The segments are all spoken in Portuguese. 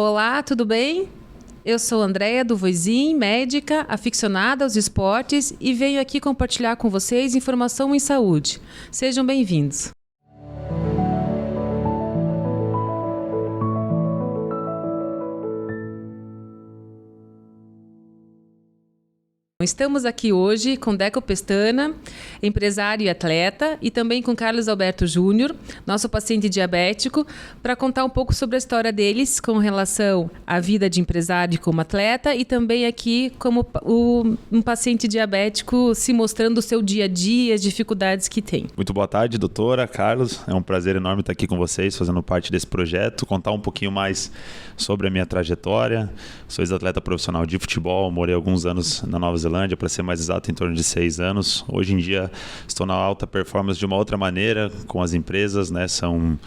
Olá, tudo bem? Eu sou Andréia do Voisin, médica, aficionada aos esportes e venho aqui compartilhar com vocês informação em saúde. Sejam bem-vindos. Estamos aqui hoje com Deco Pestana, empresário e atleta, e também com Carlos Alberto Júnior, nosso paciente diabético, para contar um pouco sobre a história deles com relação à vida de empresário como atleta e também aqui como um paciente diabético se mostrando o seu dia a dia, as dificuldades que tem. Muito boa tarde, doutora, Carlos. É um prazer enorme estar aqui com vocês, fazendo parte desse projeto, contar um pouquinho mais sobre a minha trajetória. Sou ex-atleta profissional de futebol, morei alguns anos na Nova Zelândia, para ser mais exato, em torno de 6 anos. Hoje em dia estou na alta performance de uma outra maneira com as empresas, né? São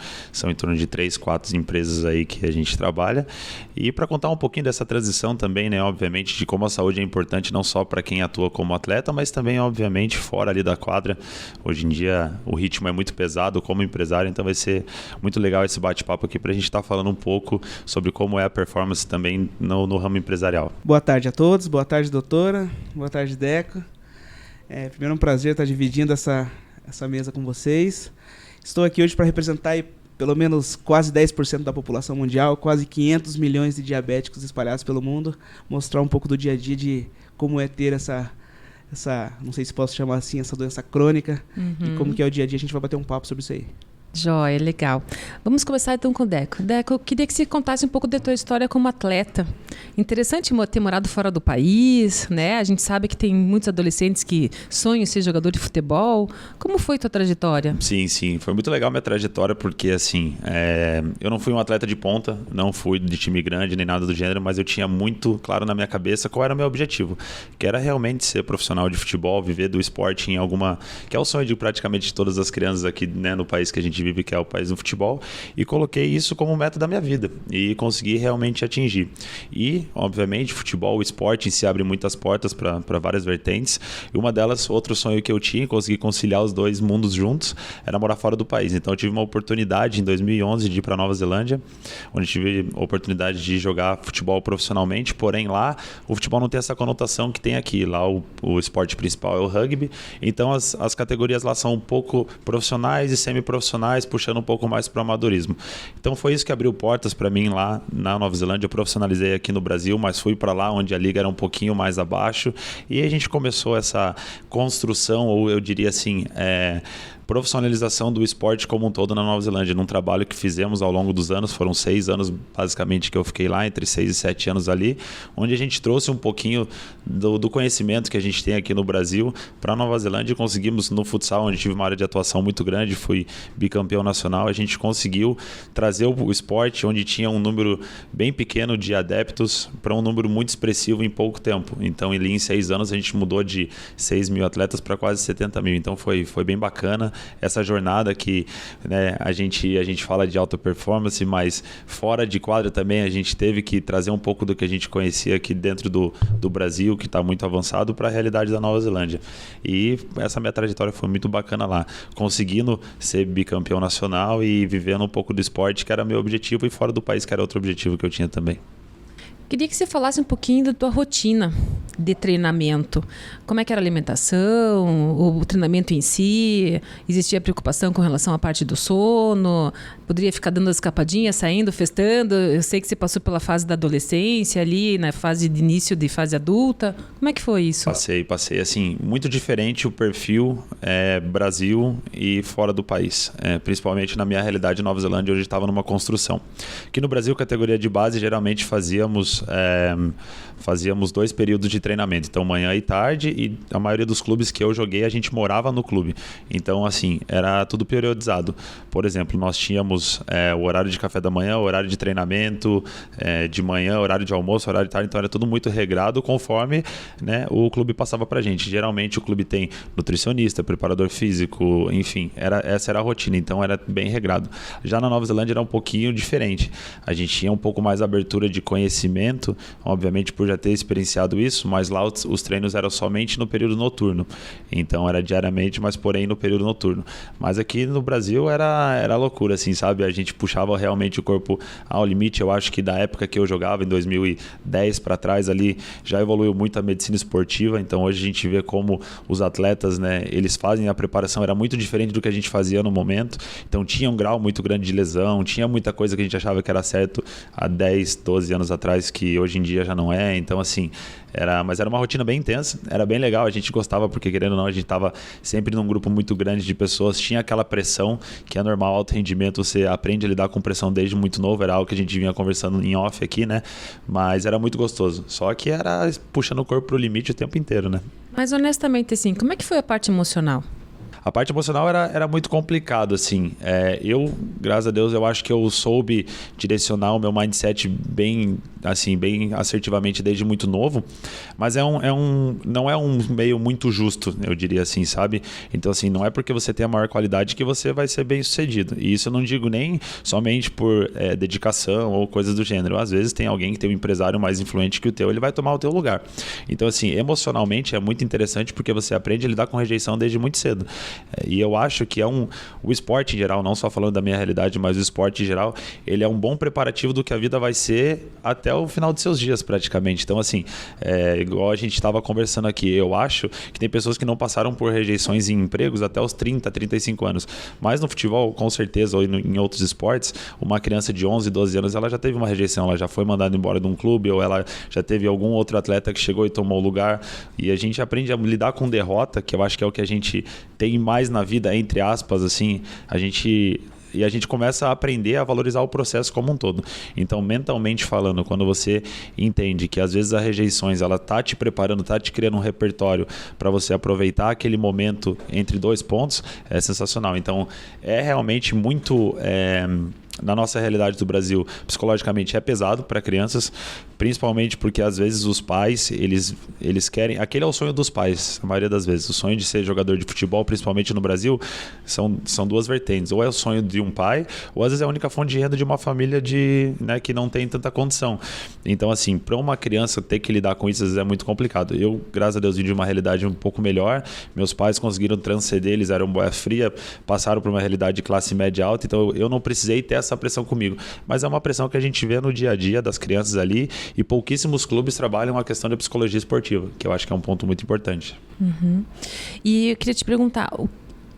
em torno de 3, 4 empresas aí que a gente trabalha. E para contar um pouquinho dessa transição também, né? Obviamente, de como a saúde é importante não só para quem atua como atleta, mas também, obviamente, fora ali da quadra. Hoje em dia o ritmo é muito pesado como empresário, então vai ser muito legal esse bate-papo aqui para a gente estar falando um pouco sobre como é a performance também no ramo empresarial. Boa tarde a todos, boa tarde, doutora, boa tarde, Deco. Primeiro é um prazer estar dividindo essa mesa com vocês. Estou aqui hoje para representar aí, pelo menos quase 10% da população mundial, quase 500 milhões de diabéticos espalhados pelo mundo, mostrar um pouco do dia a dia de como é ter essa não sei se posso chamar assim, essa doença crônica, e como que é o dia a dia. A gente vai bater um papo sobre isso aí. Joia, legal. Vamos começar então com o Deco. Deco, eu queria que você contasse um pouco da tua história como atleta. Interessante ter morado fora do país, né? A gente sabe que tem muitos adolescentes que sonham ser jogador de futebol. Como foi tua trajetória? Sim. Foi muito legal minha trajetória porque, assim, eu não fui um atleta de ponta, não fui de time grande nem nada do gênero, mas eu tinha muito claro na minha cabeça qual era o meu objetivo, que era realmente ser profissional de futebol, viver do esporte em alguma... que é o sonho de praticamente todas as crianças aqui, né, no país que a gente vive, que é o país do futebol, e coloquei isso como meta da minha vida e consegui realmente atingir. E, obviamente, futebol, o esporte em si abre muitas portas para várias vertentes, e uma delas, outro sonho que eu tinha, conseguir conciliar os dois mundos juntos, era morar fora do país. Então eu tive uma oportunidade em 2011 de ir para Nova Zelândia, onde tive a oportunidade de jogar futebol profissionalmente, porém lá o futebol não tem essa conotação que tem aqui. Lá o esporte principal é o rugby, então as categorias lá são um pouco profissionais e semi-profissionais, puxando um pouco mais para o amadorismo. Então foi isso que abriu portas para mim lá na Nova Zelândia. Eu profissionalizei aqui no Brasil, mas fui para lá onde a liga era um pouquinho mais abaixo, e a gente começou essa construção, ou eu diria assim, profissionalização do esporte como um todo na Nova Zelândia, num trabalho que fizemos ao longo dos anos. Foram 6 anos basicamente que eu fiquei lá, entre 6 e 7 anos ali, onde a gente trouxe um pouquinho do conhecimento que a gente tem aqui no Brasil para a Nova Zelândia, e conseguimos no futsal, onde tive uma área de atuação muito grande, fui bicampeão nacional, a gente conseguiu trazer o esporte onde tinha um número bem pequeno de adeptos para um número muito expressivo em pouco tempo. Então ali em 6 anos a gente mudou de 6 mil atletas para quase 70 mil, então foi bem bacana essa jornada que, né, a gente fala de alta performance, mas fora de quadra também a gente teve que trazer um pouco do que a gente conhecia aqui dentro do Brasil, que está muito avançado, para a realidade da Nova Zelândia. E essa minha trajetória foi muito bacana lá, conseguindo ser bicampeão nacional e vivendo um pouco do esporte, que era meu objetivo, e fora do país, que era outro objetivo que eu tinha também. Queria que você falasse um pouquinho da tua rotina de treinamento. Como é que era a alimentação, o treinamento em si? Existia preocupação com relação à parte do sono? Poderia ficar dando as escapadinhas, saindo, festando? Eu sei que você passou pela fase da adolescência ali, na fase de início de fase adulta. Como é que foi isso? Passei. Assim, muito diferente o perfil Brasil e fora do país. Principalmente na minha realidade Nova Zelândia, onde estava numa construção. Aqui no Brasil, categoria de base, geralmente fazíamos 2 períodos de treinamento, então manhã e tarde, e a maioria dos clubes que eu joguei, a gente morava no clube, então assim, era tudo periodizado. Por exemplo, nós tínhamos o horário de café da manhã, o horário de treinamento de manhã, horário de almoço, horário de tarde, então era tudo muito regrado conforme, né, o clube passava pra gente. Geralmente o clube tem nutricionista, preparador físico, enfim, essa era a rotina, então era bem regrado. Já na Nova Zelândia era um pouquinho diferente, a gente tinha um pouco mais abertura de conhecimento momento, obviamente por já ter experienciado isso, mas lá os treinos eram somente no período noturno. Então era diariamente, mas porém no período noturno. Mas aqui no Brasil era loucura, assim, sabe? A gente puxava realmente o corpo ao limite. Eu acho que da época que eu jogava, em 2010 para trás ali, já evoluiu muito a medicina esportiva. Então hoje a gente vê como os atletas, né, eles fazem a preparação, era muito diferente do que a gente fazia no momento. Então tinha um grau muito grande de lesão, tinha muita coisa que a gente achava que era certo há 10, 12 anos atrás, que hoje em dia já não é. Então assim, mas era uma rotina bem intensa, era bem legal, a gente gostava porque, querendo ou não, a gente estava sempre num grupo muito grande de pessoas, tinha aquela pressão que é normal, alto rendimento, você aprende a lidar com pressão desde muito novo, era algo que a gente vinha conversando em off aqui, né? Mas era muito gostoso, só que era puxando o corpo pro limite o tempo inteiro, né? Mas honestamente, assim, como é que foi a parte emocional? A parte emocional era muito complicado, assim. Eu, graças a Deus, eu acho que eu soube direcionar o meu mindset bem assertivamente desde muito novo, mas não é um meio muito justo, eu diria assim, sabe? Então, assim, não é porque você tem a maior qualidade que você vai ser bem sucedido. E isso eu não digo nem somente por dedicação ou coisas do gênero. Às vezes tem alguém que tem um empresário mais influente que o teu, ele vai tomar o teu lugar. Então, assim, emocionalmente é muito interessante porque você aprende a lidar com rejeição desde muito cedo. E eu acho que o esporte em geral, não só falando da minha realidade, mas o esporte em geral, ele é um bom preparativo do que a vida vai ser até o final dos seus dias, praticamente. Então, assim, igual a gente estava conversando aqui, eu acho que tem pessoas que não passaram por rejeições em empregos até os 30, 35 anos. Mas no futebol, com certeza, ou em outros esportes, uma criança de 11, 12 anos, ela já teve uma rejeição, ela já foi mandada embora de um clube, ou ela já teve algum outro atleta que chegou e tomou o lugar. E a gente aprende a lidar com derrota, que eu acho que é o que a gente tem mais na vida, entre aspas, assim, a gente começa a aprender a valorizar o processo como um todo. Então, mentalmente falando, quando você entende que às vezes as rejeições, ela tá te preparando, tá te criando um repertório para você aproveitar aquele momento entre dois pontos, é sensacional. Então, é realmente muito... na nossa realidade do Brasil, psicologicamente é pesado para crianças, principalmente porque às vezes os pais, eles querem, aquele é o sonho dos pais, a maioria das vezes, o sonho de ser jogador de futebol, principalmente no Brasil, são duas vertentes, ou é o sonho de um pai, ou às vezes é a única fonte de renda de uma família que não tem tanta condição. Então, assim, para uma criança ter que lidar com isso, às vezes é muito complicado. Eu, graças a Deus, vim de uma realidade um pouco melhor, meus pais conseguiram transcender, eles eram boia fria, passaram por uma realidade de classe média alta, então eu não precisei ter essa pressão comigo, mas é uma pressão que a gente vê no dia a dia das crianças ali, e pouquíssimos clubes trabalham a questão da psicologia esportiva, que eu acho que é um ponto muito importante. Uhum. E eu queria te perguntar,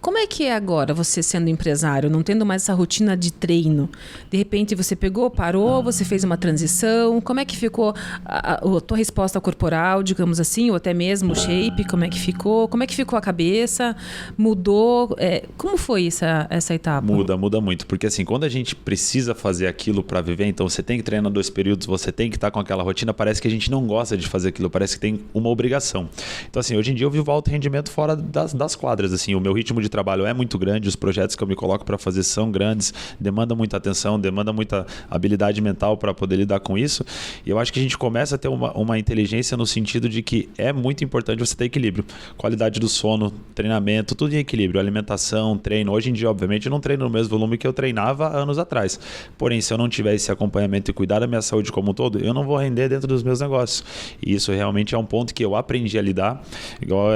como é que é agora você sendo empresário, não tendo mais essa rotina de treino? De repente você pegou, parou, você fez uma transição, como é que ficou a tua resposta corporal, digamos assim, ou até mesmo o shape, como é que ficou? Como é que ficou a cabeça? Mudou? Como foi essa etapa? Muda muito, porque assim, quando a gente precisa fazer aquilo para viver, então você tem que treinar 2 períodos, você tem que estar com aquela rotina, parece que a gente não gosta de fazer aquilo, parece que tem uma obrigação. Então assim, hoje em dia eu vivo alto rendimento fora das quadras, assim, o meu ritmo de trabalho é muito grande, os projetos que eu me coloco para fazer são grandes, demanda muita atenção, demanda muita habilidade mental para poder lidar com isso, e eu acho que a gente começa a ter uma inteligência no sentido de que é muito importante você ter equilíbrio, qualidade do sono, treinamento, tudo em equilíbrio, alimentação, treino. Hoje em dia, obviamente, eu não treino no mesmo volume que eu treinava anos atrás, porém, se eu não tiver esse acompanhamento e cuidar da minha saúde como um todo, eu não vou render dentro dos meus negócios, e isso realmente é um ponto que eu aprendi a lidar, igual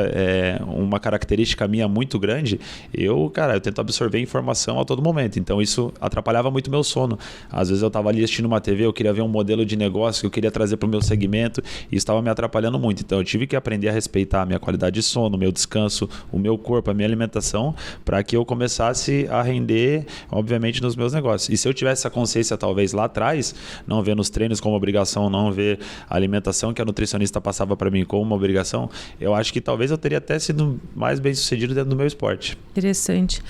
uma característica minha muito grande. Eu tento absorver informação a todo momento, então isso atrapalhava muito meu sono. Às vezes eu estava ali assistindo uma TV, eu queria ver um modelo de negócio que eu queria trazer para o meu segmento e estava me atrapalhando muito, então eu tive que aprender a respeitar a minha qualidade de sono, o meu descanso, o meu corpo, a minha alimentação, para que eu começasse a render, obviamente, nos meus negócios. E se eu tivesse essa consciência talvez lá atrás, não ver nos treinos como obrigação, não ver a alimentação que a nutricionista passava para mim como uma obrigação, eu acho que talvez eu teria até sido mais bem sucedido dentro do meu esporte. Interessante.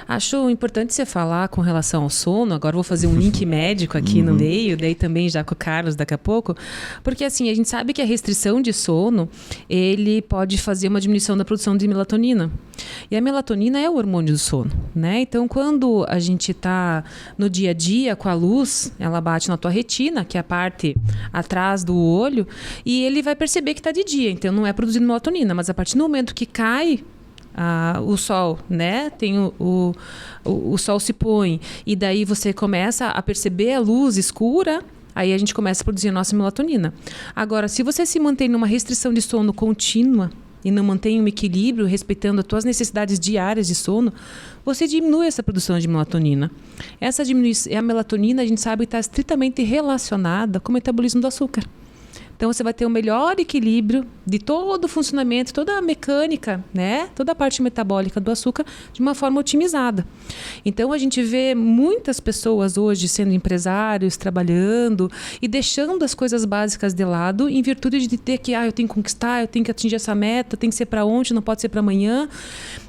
Acho importante você falar com relação ao sono. Agora vou fazer um link médico aqui no meio, daí também já com o Carlos daqui a pouco, porque assim, a gente sabe que a restrição de sono, ele pode fazer uma diminuição da produção de melatonina. E a melatonina é o hormônio do sono, né? Então, quando a gente está no dia a dia com a luz, ela bate na tua retina, que é a parte atrás do olho, e ele vai perceber que está de dia, então não é produzindo melatonina, mas a partir do momento que cai o sol, né? Tem o sol se põe, e daí você começa a perceber a luz escura, Aí a gente começa a produzir a nossa melatonina. Agora, se você se mantém numa restrição de sono contínua e não mantém um equilíbrio, respeitando as tuas necessidades diárias de sono, você diminui essa produção de melatonina. Essa diminuição, a melatonina, a gente sabe, está estritamente relacionada com o metabolismo do açúcar. Então, você vai ter o melhor equilíbrio de todo o funcionamento, toda a mecânica, né? Toda a parte metabólica do açúcar de uma forma otimizada. Então, a gente vê muitas pessoas hoje sendo empresários, trabalhando e deixando as coisas básicas de lado em virtude de ter que, eu tenho que conquistar, eu tenho que atingir essa meta, tem que ser para ontem, não pode ser para amanhã.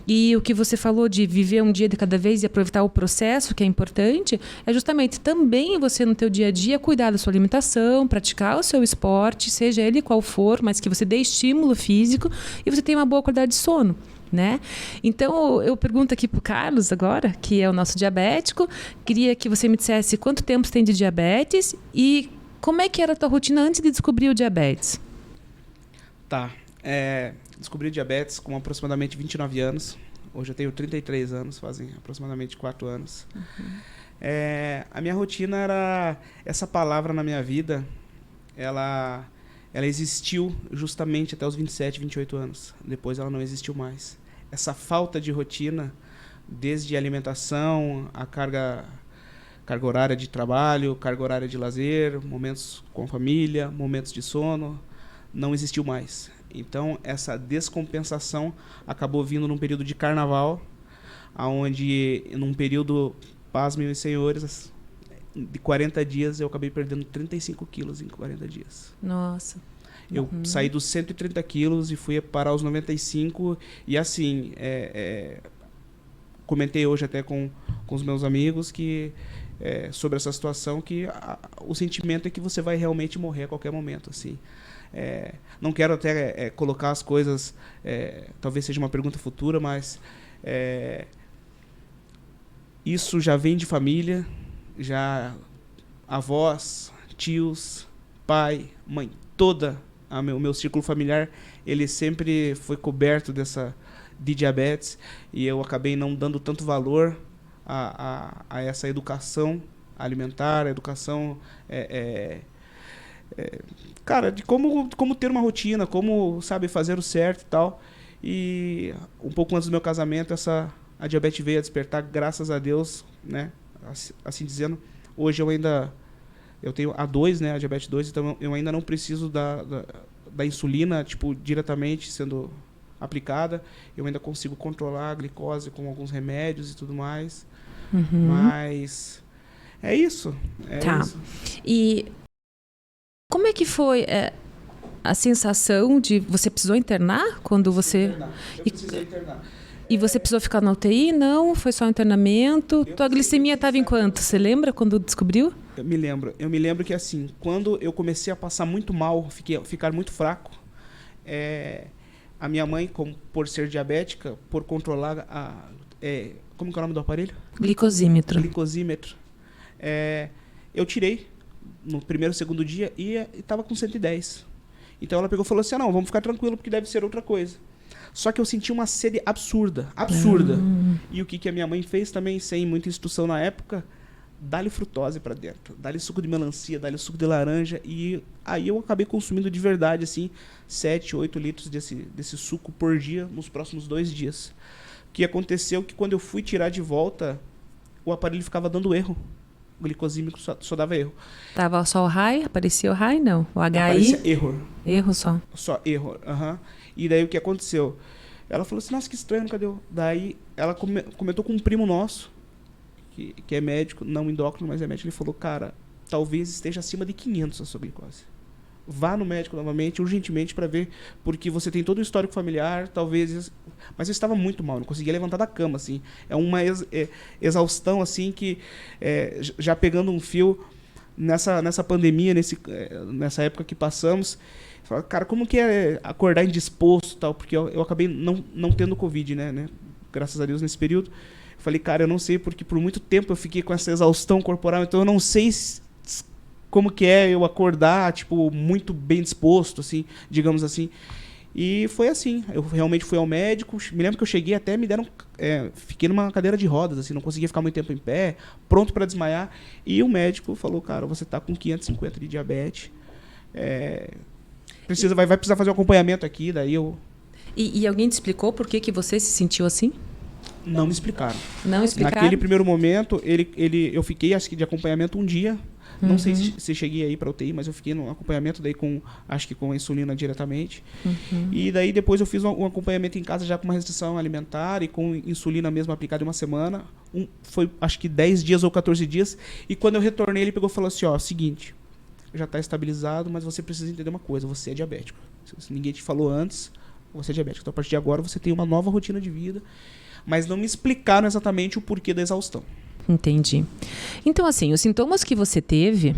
E o que você falou de viver um dia de cada vez e aproveitar o processo, que é importante, é justamente também você no teu dia a dia cuidar da sua alimentação, praticar o seu esporte, seja ele qual for, mas que você dê estímulo físico e você tenha uma boa qualidade de sono, né? Então, eu pergunto aqui para o Carlos agora, que é o nosso diabético, queria que você me dissesse quanto tempo você tem de diabetes e como é que era a tua rotina antes de descobrir o diabetes? Tá. Descobri diabetes com aproximadamente 29 anos. Hoje eu tenho 33 anos, fazem aproximadamente 4 anos. Uhum. A minha rotina era... Essa palavra na minha vida, ela existiu justamente até os 27, 28 anos. Depois ela não existiu mais. Essa falta de rotina, desde alimentação, a carga horária de trabalho, carga horária de lazer, momentos com a família, momentos de sono, não existiu mais. Então, essa descompensação acabou vindo num período de carnaval, onde, num período, pasmem os senhores, de 40 dias, eu acabei perdendo 35 quilos em 40 dias. Nossa. Eu saí dos 130 quilos e fui parar aos 95. E assim, comentei hoje até com os meus amigos que, sobre essa situação, que o sentimento é que você vai realmente morrer a qualquer momento, assim. Não quero até colocar as coisas, talvez seja uma pergunta futura, mas isso já vem de família, já avós, tios, pai, mãe, toda o meu círculo familiar, ele sempre foi coberto de diabetes, e eu acabei não dando tanto valor a essa educação alimentar, a educação cara, de como ter uma rotina, como, sabe, fazer o certo e tal. E um pouco antes do meu casamento, a diabetes veio a despertar, graças a Deus, né? Assim dizendo, hoje eu tenho a 2, né, a diabetes 2, então eu ainda não preciso da insulina, tipo, diretamente sendo aplicada. Eu ainda consigo controlar a glicose com alguns remédios e tudo mais. Uhum. Mas é isso. Tá. Isso. E como é que foi a sensação de... Você precisou internar quando você... Eu precisei internar. E você precisou ficar na UTI? Não? Foi só internamento? Tua glicemia estava em quanto? Você lembra quando descobriu? Eu me lembro que, assim, quando eu comecei a passar muito mal, ficar muito fraco, a minha mãe, por ser diabética, por controlar como que é o nome do aparelho? Glicosímetro. Eu tirei no primeiro, segundo dia e estava com 110. Então ela pegou e falou assim, não, vamos ficar tranquilo porque deve ser outra coisa. Só que eu senti uma sede absurda. E o que a minha mãe fez também, sem muita instrução na época, dá-lhe frutose para dentro, dá-lhe suco de melancia, dá-lhe suco de laranja, e aí eu acabei consumindo de verdade, assim, 7, 8 litros desse suco por dia nos próximos 2 dias. O que aconteceu que quando eu fui tirar de volta, o aparelho ficava dando erro. O glicosímetro só dava erro. Tava só o high? Aparecia o high, não? O HI? Aparecia erro. Erro só. Só erro, aham. E daí o que aconteceu? Ela falou assim, nossa, que estranho, cadê eu? Daí ela comentou com um primo nosso, que é médico, não endócrino, mas é médico. Ele falou, cara, talvez esteja acima de 500 a sua glicose. Vá no médico novamente, urgentemente, para ver, porque você tem todo o histórico familiar, talvez... Mas eu estava muito mal, não conseguia levantar da cama, assim. É uma exaustão, assim, que já pegando um fio nessa pandemia, nessa época que passamos, cara, como que é acordar indisposto e tal? Porque eu acabei não tendo Covid, né? Graças a Deus, nesse período. Eu falei, cara, eu não sei, porque por muito tempo eu fiquei com essa exaustão corporal, então eu não sei como que é eu acordar, tipo, muito bem disposto, assim, digamos assim. E foi assim, eu realmente fui ao médico, me lembro que eu cheguei até, me deram, fiquei numa cadeira de rodas, assim, não conseguia ficar muito tempo em pé, pronto para desmaiar, e o médico falou, cara, você tá com 550 de diabetes, vai precisar fazer um acompanhamento aqui, daí eu... E alguém te explicou por que você se sentiu assim? Não me explicaram. Não explicaram? Naquele primeiro momento, eu fiquei, acho que de acompanhamento um dia. Não sei se cheguei aí para UTI, mas eu fiquei no acompanhamento daí acho que com a insulina diretamente. E daí depois eu fiz um acompanhamento em casa já com uma restrição alimentar e com insulina mesmo aplicada em uma semana. Foi acho que 10 dias ou 14 dias. E quando eu retornei, ele pegou e falou assim, seguinte, já está estabilizado, mas você precisa entender uma coisa, você é diabético. Se ninguém te falou antes, você é diabético. Então a partir de agora você tem uma nova rotina de vida. Mas não me explicaram exatamente o porquê da exaustão. Entendi. Então, assim, os sintomas que você teve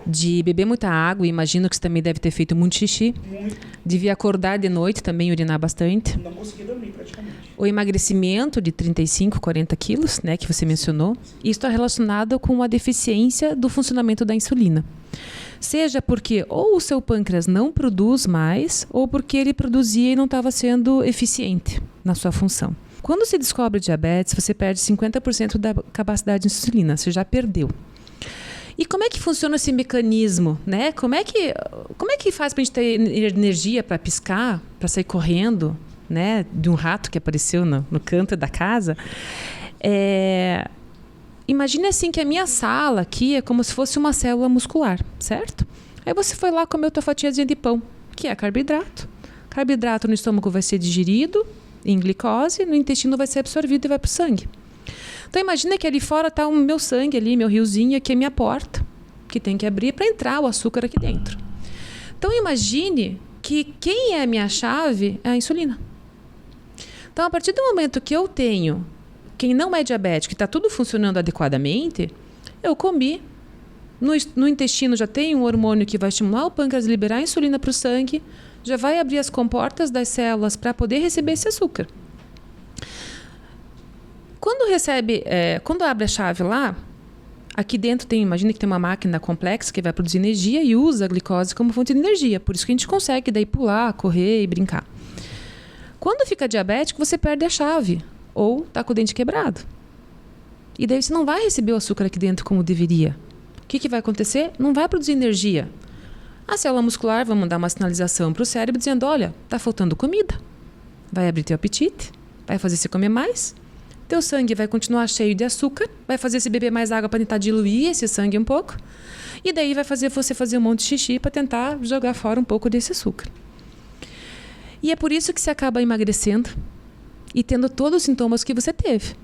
de beber muita água, imagino que você também deve ter feito muito xixi. Muito. Devia acordar de noite também, urinar bastante. Não consegui dormir praticamente. O emagrecimento de 35, 40 quilos, né, que você mencionou. Isso está relacionado com a deficiência do funcionamento da insulina. Seja porque ou o seu pâncreas não produz mais, ou porque ele produzia e não estava sendo eficiente na sua função. Quando se descobre diabetes, você perde 50% da capacidade de insulina, você já perdeu. E como é que funciona esse mecanismo, né? Como é que faz para a gente ter energia para piscar, para sair correndo, né? De um rato que apareceu no canto da casa? Imagine assim que a minha sala aqui é como se fosse uma célula muscular, certo? Aí você foi lá comer a tua fatiazinha de pão, que é carboidrato. Carboidrato no estômago vai ser digerido em glicose, no intestino vai ser absorvido e vai para o sangue. Então imagina que ali fora está o meu sangue ali, meu riozinho, aqui é minha porta, que tem que abrir para entrar o açúcar aqui dentro. Então imagine que quem é a minha chave é a insulina. Então a partir do momento que eu tenho, quem não é diabético, que está tudo funcionando adequadamente, eu comi, no intestino já tem um hormônio que vai estimular o pâncreas a liberar a insulina para o sangue, já vai abrir as comportas das células para poder receber esse açúcar. Quando abre a chave lá, aqui dentro imagina que tem uma máquina complexa que vai produzir energia e usa a glicose como fonte de energia. Por isso que a gente consegue daí pular, correr e brincar. Quando fica diabético, você perde a chave ou está com o dente quebrado. E daí você não vai receber o açúcar aqui dentro como deveria. O que vai acontecer? Não vai produzir energia. A célula muscular vai mandar uma sinalização para o cérebro dizendo, olha, está faltando comida. Vai abrir teu apetite, vai fazer você comer mais. Teu sangue vai continuar cheio de açúcar, vai fazer você beber mais água para tentar diluir esse sangue um pouco. E daí vai fazer você fazer um monte de xixi para tentar jogar fora um pouco desse açúcar. E é por isso que você acaba emagrecendo e tendo todos os sintomas que você teve.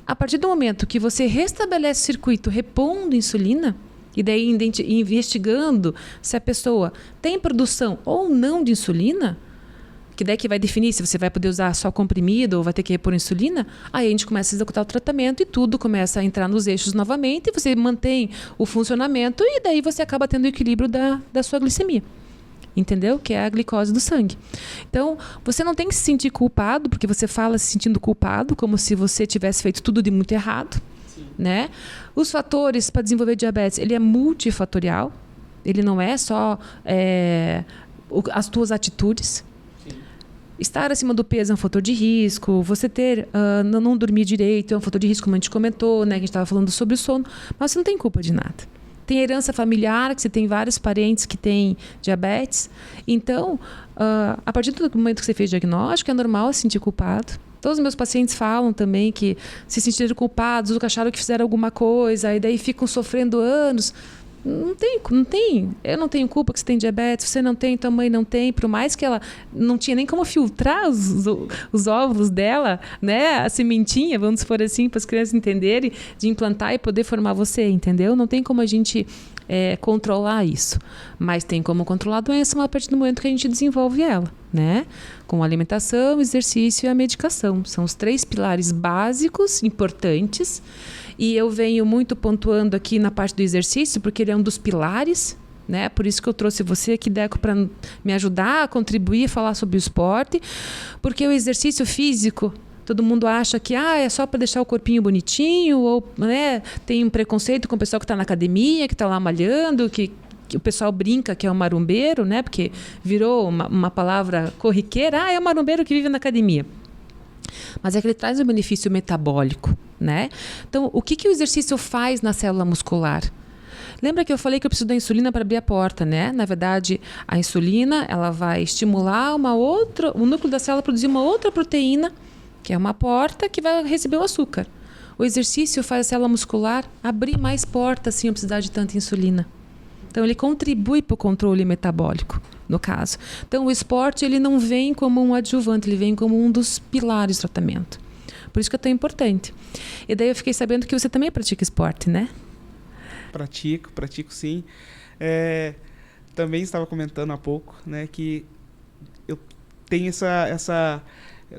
A partir do momento que você restabelece o circuito repondo insulina, e daí investigando se a pessoa tem produção ou não de insulina, que daí que vai definir se você vai poder usar só comprimido ou vai ter que repor insulina, aí a gente começa a executar o tratamento e tudo começa a entrar nos eixos novamente, você mantém o funcionamento e daí você acaba tendo o equilíbrio da sua glicemia. Entendeu? Que é a glicose do sangue. Então, você não tem que se sentir culpado, porque você fala se sentindo culpado, como se você tivesse feito tudo de muito errado. Né? Os fatores para desenvolver diabetes, ele é multifatorial. Ele não é só as tuas atitudes. Sim. Estar acima do peso é um fator de risco. Você não dormir direito é um fator de risco, como a gente comentou, né? Que a gente estava falando sobre o sono. Mas você não tem culpa de nada. Tem herança familiar, que você tem vários parentes que têm diabetes. Então, a partir do momento que você fez o diagnóstico, é normal se sentir culpado. Todos os meus pacientes falam também que se sentiram culpados, ou que acharam que fizeram alguma coisa, e daí ficam sofrendo anos. Não tem. Eu não tenho culpa que você tem diabetes, você não tem, tua mãe não tem, por mais que ela não tinha nem como filtrar os óvulos dela, né? A sementinha, vamos supor assim, para as crianças entenderem, de implantar e poder formar você, entendeu? Não tem como a gente controlar isso. Mas tem como controlar a doença a partir do momento que a gente desenvolve ela, né? Com a alimentação, exercício e a medicação. São os 3 pilares básicos, importantes. E eu venho muito pontuando aqui na parte do exercício, porque ele é um dos pilares, né? Por isso que eu trouxe você aqui, Deco, para me ajudar a contribuir, a falar sobre o esporte. Porque o exercício físico, todo mundo acha que é só para deixar o corpinho bonitinho, ou né, tem um preconceito com o pessoal que está na academia, que está lá malhando, que que o pessoal brinca que é um marombeiro, né? Porque virou uma palavra corriqueira. É um marombeiro que vive na academia. Mas é que ele traz um benefício metabólico, né? Então, o que o exercício faz na célula muscular? Lembra que eu falei que eu preciso da insulina para abrir a porta, né? Na verdade, a insulina, ela vai estimular o núcleo da célula a produzir uma outra proteína, que é uma porta que vai receber o açúcar. O exercício faz a célula muscular abrir mais portas sem precisar de tanta insulina. Então, ele contribui para o controle metabólico, no caso. Então, o esporte ele não vem como um adjuvante, ele vem como um dos pilares do tratamento. Por isso que é tão importante. E daí eu fiquei sabendo que você também pratica esporte, né? Pratico sim. Também estava comentando há pouco, né, que eu tenho essa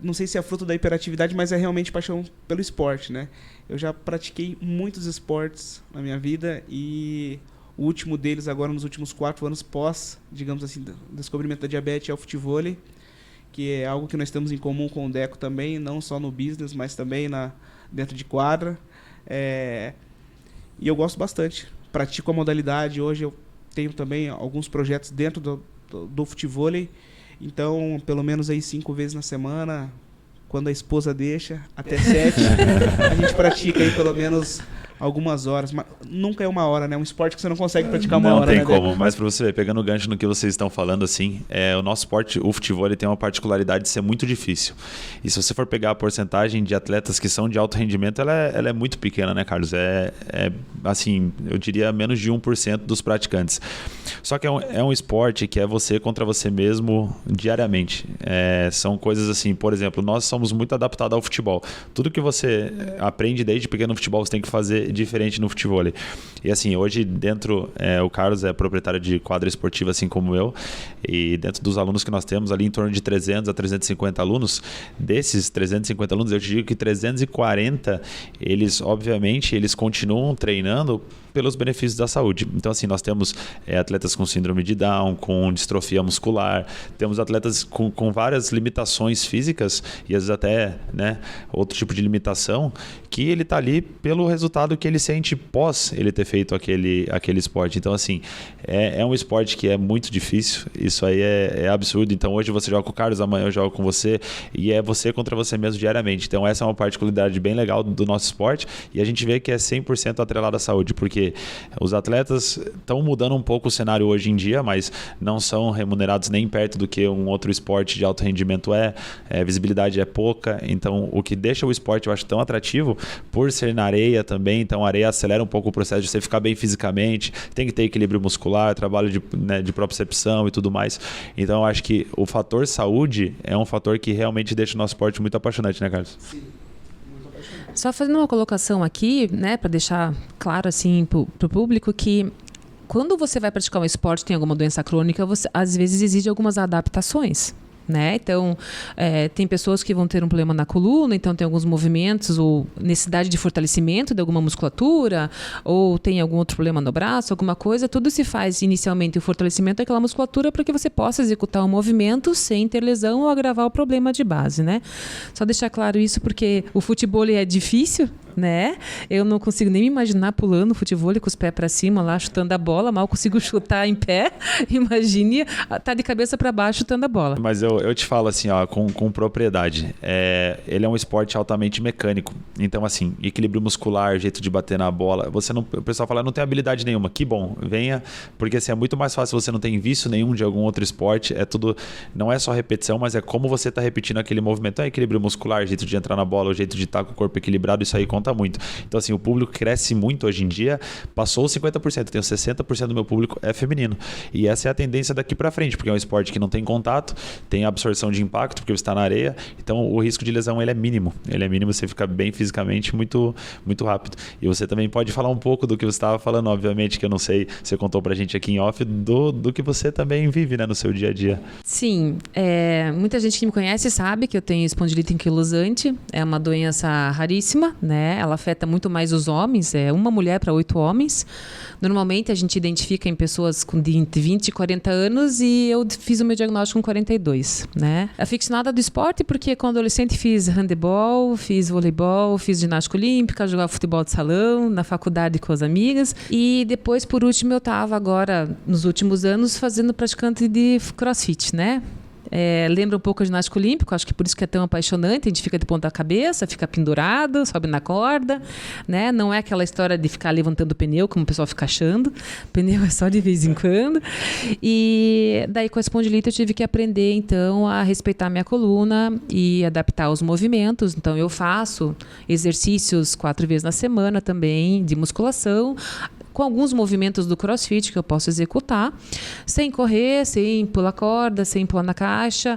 não sei se é fruto da hiperatividade, mas é realmente paixão pelo esporte, né? Eu já pratiquei muitos esportes na minha vida e o último deles agora nos últimos 4 anos pós, digamos assim, descobrimento da diabetes é o futevôlei, que é algo que nós temos em comum com o Deco também, não só no business, mas também dentro de quadra. E eu gosto bastante. Pratico a modalidade. Hoje eu tenho também alguns projetos dentro do futevôlei. Então, pelo menos aí 5 vezes na semana, quando a esposa deixa, até 7, a gente pratica aí pelo menos algumas horas. Mas nunca é 1 hora, né? Um esporte que você não consegue praticar 1 hora, né? Não tem como, mas para você ver, pegando o gancho no que vocês estão falando, assim, o nosso esporte, o futevôlei, tem uma particularidade de ser muito difícil. E se você for pegar a porcentagem de atletas que são de alto rendimento, ela é muito pequena, né, Carlos? Assim, eu diria menos de 1% dos praticantes. Só que é um esporte que é você contra você mesmo diariamente. São coisas assim, por exemplo, nós somos muito adaptados ao futebol. Tudo que você aprende desde pequeno no futebol, você tem que fazer diferente no futevôlei. E assim, hoje dentro, o Carlos é proprietário de quadra esportiva, assim como eu, e dentro dos alunos que nós temos ali, em torno de 300 a 350 alunos, desses 350 alunos, eu te digo que 340, obviamente, eles continuam treinando pelos benefícios da saúde. Então, assim, nós temos atletas com síndrome de Down, com distrofia muscular, temos atletas com várias limitações físicas e às vezes até, né, outro tipo de limitação, que ele está ali pelo resultado que ele sente pós ele ter feito aquele esporte. Então, assim, é um esporte que é muito difícil, isso aí é absurdo. Então, hoje você joga com o Carlos, amanhã eu jogo com você, e é você contra você mesmo diariamente. Então, essa é uma particularidade bem legal do nosso esporte, e a gente vê que é 100% atrelado à saúde, porque os atletas estão mudando um pouco o cenário hoje em dia, mas não são remunerados nem perto do que um outro esporte de alto rendimento a visibilidade é pouca. Então, o que deixa o esporte, eu acho, tão atrativo, por ser na areia também. Então, a areia acelera um pouco o processo de você ficar bem fisicamente, tem que ter equilíbrio muscular, trabalho de propriocepção e tudo mais. Então, eu acho que o fator saúde é um fator que realmente deixa o nosso esporte muito apaixonante, né, Carlos? Sim. Só fazendo uma colocação aqui, né, para deixar claro assim para o público que quando você vai praticar um esporte, tem alguma doença crônica, você às vezes exige algumas adaptações. Né? Então, tem pessoas que vão ter um problema na coluna, então tem alguns movimentos ou necessidade de fortalecimento de alguma musculatura, ou tem algum outro problema no braço, alguma coisa. Tudo se faz inicialmente o fortalecimento daquela musculatura para que você possa executar um movimento sem ter lesão ou agravar o problema de base, né? Só deixar claro isso porque o futevôlei é difícil, né? Eu não consigo nem me imaginar pulando futevôlei com os pés para cima lá, chutando a bola, mal consigo chutar em pé. Imagine tá de cabeça para baixo chutando a bola. Mas eu te falo assim, ó, com propriedade. Ele é um esporte altamente mecânico. Então, assim, equilíbrio muscular, jeito de bater na bola. O pessoal fala, não tem habilidade nenhuma. Que bom, venha, porque assim, é muito mais fácil, você não tem vício nenhum de algum outro esporte. Não é só repetição, mas é como você está repetindo aquele movimento. Então, equilíbrio muscular, jeito de entrar na bola, o jeito de estar com o corpo equilibrado, isso aí conta muito. Então, assim, o público cresce muito hoje em dia, passou os 50%, tenho 60% do meu público é feminino. E essa é a tendência daqui para frente, porque é um esporte que não tem contato, tem absorção de impacto, porque você está na areia, então o risco de lesão ele é mínimo. Ele é mínimo, você fica bem fisicamente muito, muito rápido. E você também pode falar um pouco do que você estava falando, obviamente, que eu não sei, você contou pra gente aqui em off, do que você também vive, né, no seu dia a dia. Sim, muita gente que me conhece sabe que eu tenho espondilite anquilosante, é uma doença raríssima, né? né? Ela afeta muito mais os homens, é uma mulher para 8 homens. Normalmente a gente identifica em pessoas de 20 e 40 anos e eu fiz o meu diagnóstico com 42, né? Aficionada do esporte porque quando adolescente fiz handebol, fiz voleibol, fiz ginástica olímpica, jogava futebol de salão, na faculdade com as amigas. E depois, por último, eu estava agora, nos últimos anos, fazendo praticante de crossfit, né? Lembra um pouco a ginástica olímpica, acho que por isso que é tão apaixonante, a gente fica de ponta cabeça, fica pendurado, sobe na corda, né? Não é aquela história de ficar levantando o pneu, como o pessoal fica achando, pneu é só de vez em quando. E daí com a espondilite eu tive que aprender então a respeitar minha coluna e adaptar os movimentos, então eu faço exercícios 4 vezes na semana também, de musculação, com alguns movimentos do CrossFit que eu posso executar, sem correr, sem pular corda, sem pular na caixa.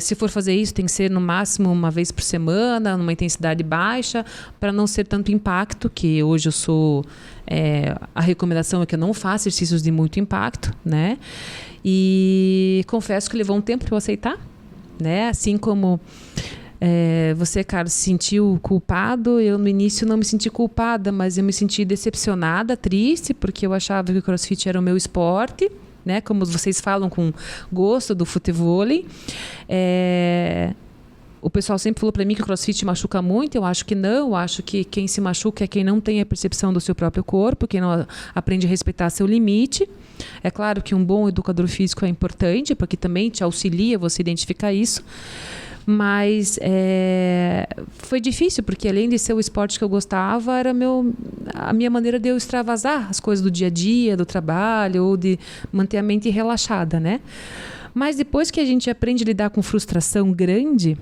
Se for fazer isso, tem que ser no máximo uma vez por semana, numa intensidade baixa, para não ser tanto impacto, que hoje eu sou... a recomendação é que eu não faça exercícios de muito impacto, né? E confesso que levou um tempo para eu aceitar, né? Assim como... você, Carlos, se sentiu culpado. Eu no início não me senti culpada, mas eu me senti decepcionada, triste, porque eu achava que o CrossFit era o meu esporte, né? Como vocês falam, com gosto do futevôlei. O pessoal sempre falou para mim que o CrossFit machuca muito. Eu acho que não. Eu acho que quem se machuca é quem não tem a percepção do seu próprio corpo, quem não aprende a respeitar seu limite. É claro que um bom educador físico é importante, porque também te auxilia você identificar isso. Mas foi difícil, porque além de ser o esporte que eu gostava, era a minha maneira de eu extravasar as coisas do dia a dia, do trabalho, ou de manter a mente relaxada, né? Mas depois que a gente aprende a lidar com frustração grande,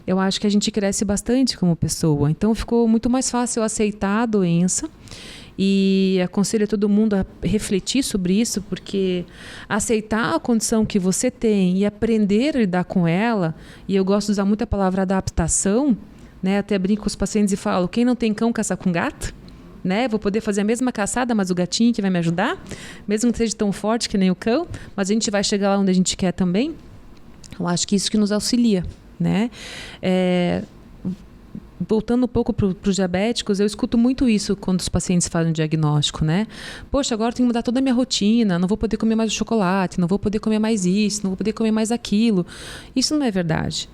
eu acho que a gente cresce bastante como pessoa. Então ficou muito mais fácil eu aceitar a doença. E aconselho a todo mundo a refletir sobre isso, porque aceitar a condição que você tem e aprender a lidar com ela, e eu gosto de usar muito a palavra adaptação, né? Até brinco com os pacientes e falo, quem não tem cão, caça com gato, né? Vou poder fazer a mesma caçada, mas o gatinho que vai me ajudar, mesmo que seja tão forte que nem o cão, mas a gente vai chegar lá onde a gente quer também. Eu acho que isso que nos auxilia, né? Voltando um pouco para os diabéticos, eu escuto muito isso quando os pacientes fazem o diagnóstico, né? Poxa, agora eu tenho que mudar toda a minha rotina, não vou poder comer mais o chocolate, não vou poder comer mais isso, não vou poder comer mais aquilo. Isso não é verdade.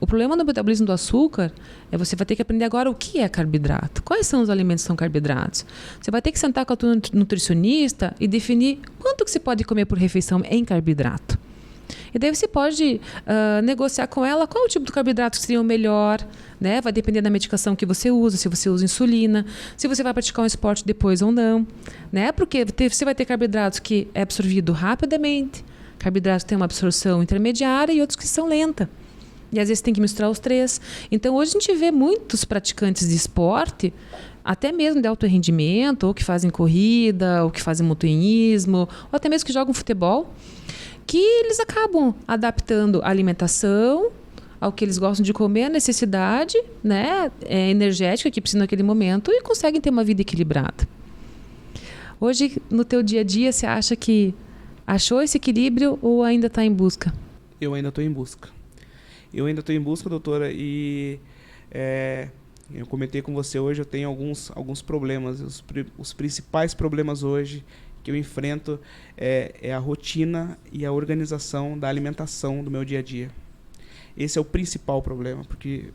O problema do metabolismo do açúcar é você vai ter que aprender agora o que é carboidrato. Quais são os alimentos que são carboidratos? Você vai ter que sentar com a tua nutricionista e definir quanto que você pode comer por refeição em carboidrato. E daí você pode negociar com ela qual o tipo de carboidrato que seria o melhor, né? Vai depender da medicação que você usa, se você usa insulina, se você vai praticar um esporte depois ou não, né? Porque você vai ter carboidratos que é absorvido rapidamente, carboidratos que têm uma absorção intermediária e outros que são lenta. E às vezes tem que misturar os 3. Então hoje a gente vê muitos praticantes de esporte, até mesmo de alto rendimento, ou que fazem corrida, ou que fazem montanhismo, ou até mesmo que jogam futebol, que eles acabam adaptando a alimentação ao que eles gostam de comer, a necessidade, né, energética que precisam naquele momento, e conseguem ter uma vida equilibrada. Hoje, no teu dia a dia, você acha que achou esse equilíbrio ou ainda está em busca? Eu ainda estou em busca. Doutora, e eu comentei com você hoje, eu tenho alguns problemas. Os principais problemas hoje que eu enfrento é a rotina e a organização da alimentação do meu dia a dia. Esse é o principal problema, porque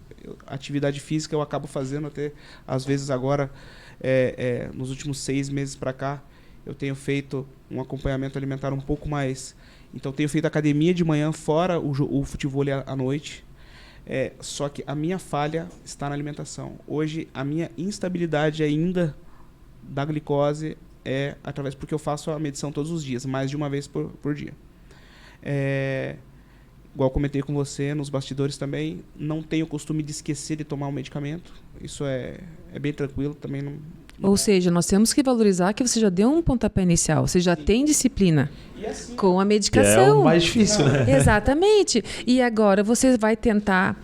a atividade física eu acabo fazendo até, às vezes agora, nos últimos 6 meses para cá, eu tenho feito um acompanhamento alimentar um pouco mais. Então, tenho feito academia de manhã, fora o futevôlei à noite. Só que a minha falha está na alimentação. Hoje, a minha instabilidade ainda da glicose é através, porque eu faço a medição todos os dias, mais de uma vez por dia. Igual comentei com você, nos bastidores também, não tenho o costume de esquecer de tomar um medicamento. Isso é bem tranquilo, também não... Ou seja, nós temos que valorizar que você já deu um pontapé inicial, você já tem disciplina assim, com a medicação. É o mais difícil, né? Exatamente. E agora você vai tentar...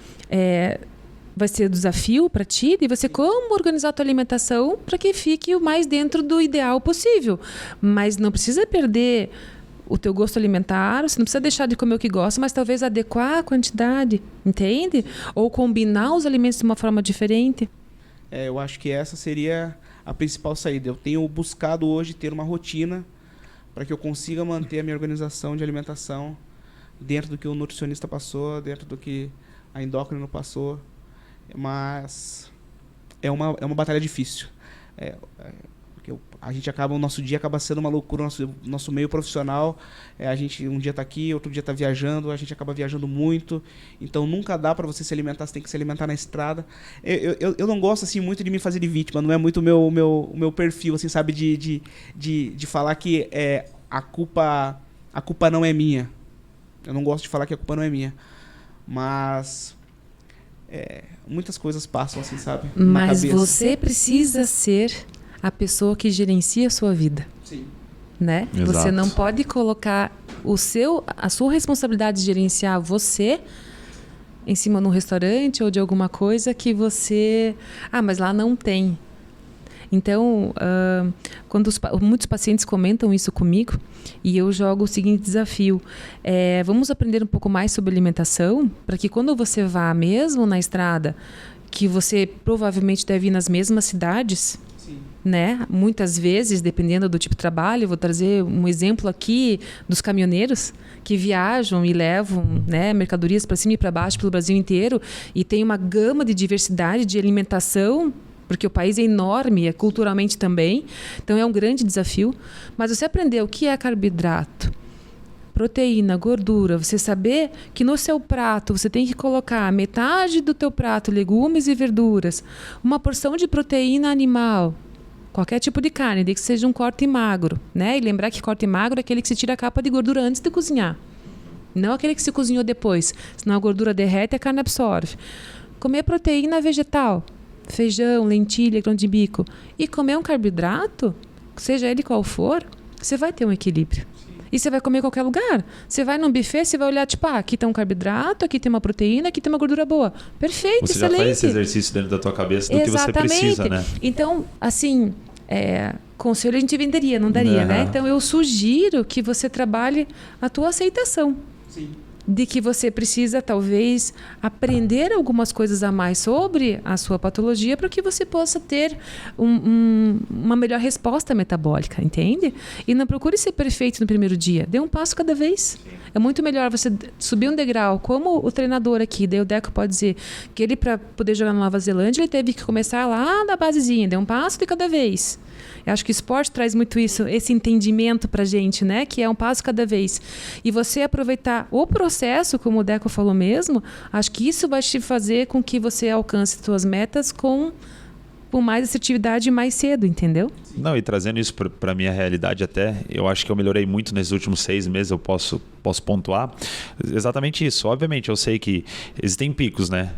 vai ser um desafio para ti de você como organizar a tua alimentação para que fique o mais dentro do ideal possível. Mas não precisa perder o teu gosto alimentar, você não precisa deixar de comer o que gosta, mas talvez adequar a quantidade, entende? Ou combinar os alimentos de uma forma diferente. eu acho que essa seria a principal saída. Eu tenho buscado hoje ter uma rotina para que eu consiga manter a minha organização de alimentação dentro do que o nutricionista passou, dentro do que a endócrino passou, mas é uma batalha difícil. Porque a gente acaba, o nosso dia acaba sendo uma loucura, nosso meio profissional. A gente um dia está aqui, outro dia está viajando, a gente acaba viajando muito, então nunca dá para você se alimentar, você tem que se alimentar na estrada. Eu não gosto assim muito de me fazer de vítima, não é muito o meu perfil, assim, sabe, de falar que a culpa não é minha. Eu não gosto de falar que a culpa não é minha, mas muitas coisas passam, assim, sabe, na Mas cabeça. você precisa ser a pessoa que gerencia a sua vida. Sim. Né? Exato. Você não pode colocar a sua responsabilidade de gerenciar você em cima de um restaurante ou de alguma coisa que você... mas lá não tem. Então, quando muitos pacientes comentam isso comigo, e eu jogo o seguinte desafio: vamos aprender um pouco mais sobre alimentação, para que quando você vá mesmo na estrada, que você provavelmente deve ir nas mesmas cidades, né? Muitas vezes, dependendo do tipo de trabalho, vou trazer um exemplo aqui dos caminhoneiros que viajam e levam, né, mercadorias para cima e para baixo pelo Brasil inteiro, e tem uma gama de diversidade de alimentação, porque o país é enorme, culturalmente também, então é um grande desafio. Mas você aprender o que é carboidrato, proteína, gordura, você saber que no seu prato você tem que colocar metade do teu prato legumes e verduras, uma porção de proteína animal, qualquer tipo de carne, desde que seja um corte magro, né? E lembrar que corte magro é aquele que se tira a capa de gordura antes de cozinhar, não aquele que se cozinhou depois, senão a gordura derrete e a carne absorve. Comer proteína vegetal, feijão, lentilha, grão de bico, e comer um carboidrato, seja ele qual for, você vai ter um equilíbrio. E você vai comer em qualquer lugar. Você vai num buffet, você vai olhar, tipo, aqui tem um carboidrato, aqui tem uma proteína, aqui tem uma gordura boa. Perfeito, você excelente. Já faz esse exercício dentro da tua cabeça do que você precisa, né? Então, assim, conselho a gente venderia, não daria, né? Então, eu sugiro que você trabalhe a tua aceitação. Sim. De que você precisa, talvez, aprender algumas coisas a mais sobre a sua patologia para que você possa ter uma melhor resposta metabólica, entende? E não procure ser perfeito no primeiro dia. Dê um passo cada vez. Sim. É muito melhor você subir um degrau, como o treinador aqui, daí o Deco pode dizer que ele, para poder jogar na Nova Zelândia, ele teve que começar lá da basezinha, dê um passo de cada vez. Eu acho que o esporte traz muito isso, esse entendimento pra gente, né? Que é um passo cada vez. E você aproveitar o processo, como o Deco falou mesmo, acho que isso vai te fazer com que você alcance suas metas com mais assertividade mais cedo, entendeu? Não, e trazendo isso para a minha realidade até, eu acho que eu melhorei muito nesses últimos 6 meses, eu posso pontuar exatamente isso. Obviamente, eu sei que existem picos, né?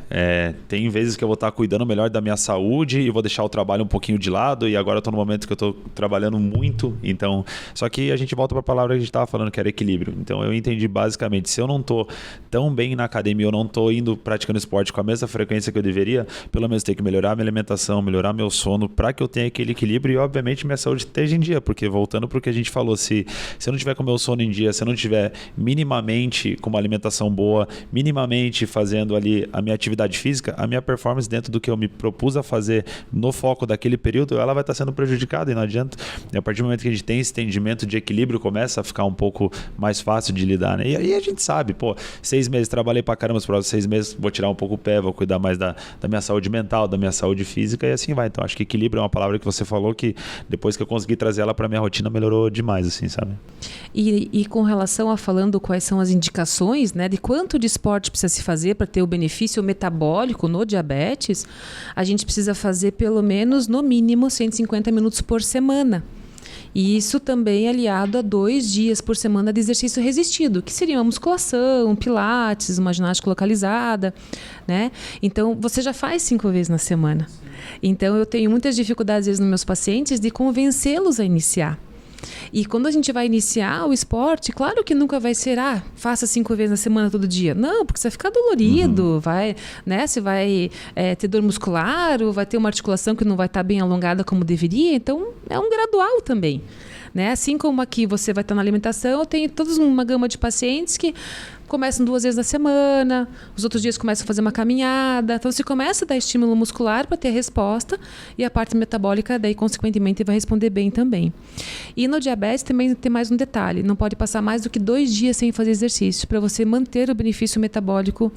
Tem vezes que eu vou estar cuidando melhor da minha saúde e vou deixar o trabalho um pouquinho de lado, e agora eu estou no momento que eu estou trabalhando muito, então... Só que a gente volta para a palavra que a gente estava falando, que era equilíbrio. Então, eu entendi basicamente, se eu não estou tão bem na academia, eu não estou indo praticando esporte com a mesma frequência que eu deveria, pelo menos ter que melhorar minha alimentação, melhorar meu sono, para que eu tenha aquele equilíbrio e, obviamente, minha saúde esteja em dia, porque voltando para o que a gente falou, se eu não tiver com o meu sono em dia, se eu não tiver minimamente com uma alimentação boa, minimamente fazendo ali a minha atividade física, a minha performance dentro do que eu me propus a fazer no foco daquele período, ela vai estar sendo prejudicada, e não adianta. E a partir do momento que a gente tem esse entendimento de equilíbrio, começa a ficar um pouco mais fácil de lidar, né? E aí a gente sabe, 6 meses trabalhei pra caramba, os próximos 6 meses vou tirar um pouco o pé, vou cuidar mais da minha saúde mental, da minha saúde física, e assim vai. Então acho que equilíbrio é uma palavra que você falou que depois que eu consegui trazer ela pra minha rotina, melhorou demais, assim, sabe? E com relação a falando quais são as indicações, né, de quanto de esporte precisa se fazer para ter o benefício metabólico no diabetes, a gente precisa fazer pelo menos, no mínimo, 150 minutos por semana. E isso também aliado a 2 dias por semana de exercício resistido, que seria uma musculação, pilates, uma ginástica localizada, né? Então, você já faz 5 vezes na semana. Então, eu tenho muitas dificuldades, às vezes, nos meus pacientes de convencê-los a iniciar. E quando a gente vai iniciar o esporte, claro que nunca vai ser, faça 5 vezes na semana todo dia. Não, porque você vai ficar dolorido, vai, né? Você vai ter dor muscular, ou vai ter uma articulação que não vai estar bem alongada como deveria. Então, é um gradual também. né? Assim como aqui você vai estar na alimentação, eu tenho toda uma gama de pacientes que começam 2 vezes na semana, os outros dias começam a fazer uma caminhada. Então, você começa a dar estímulo muscular para ter a resposta e a parte metabólica, daí, consequentemente, vai responder bem também. E no diabetes também tem mais um detalhe. Não pode passar mais do que 2 dias sem fazer exercício para você manter o benefício metabólico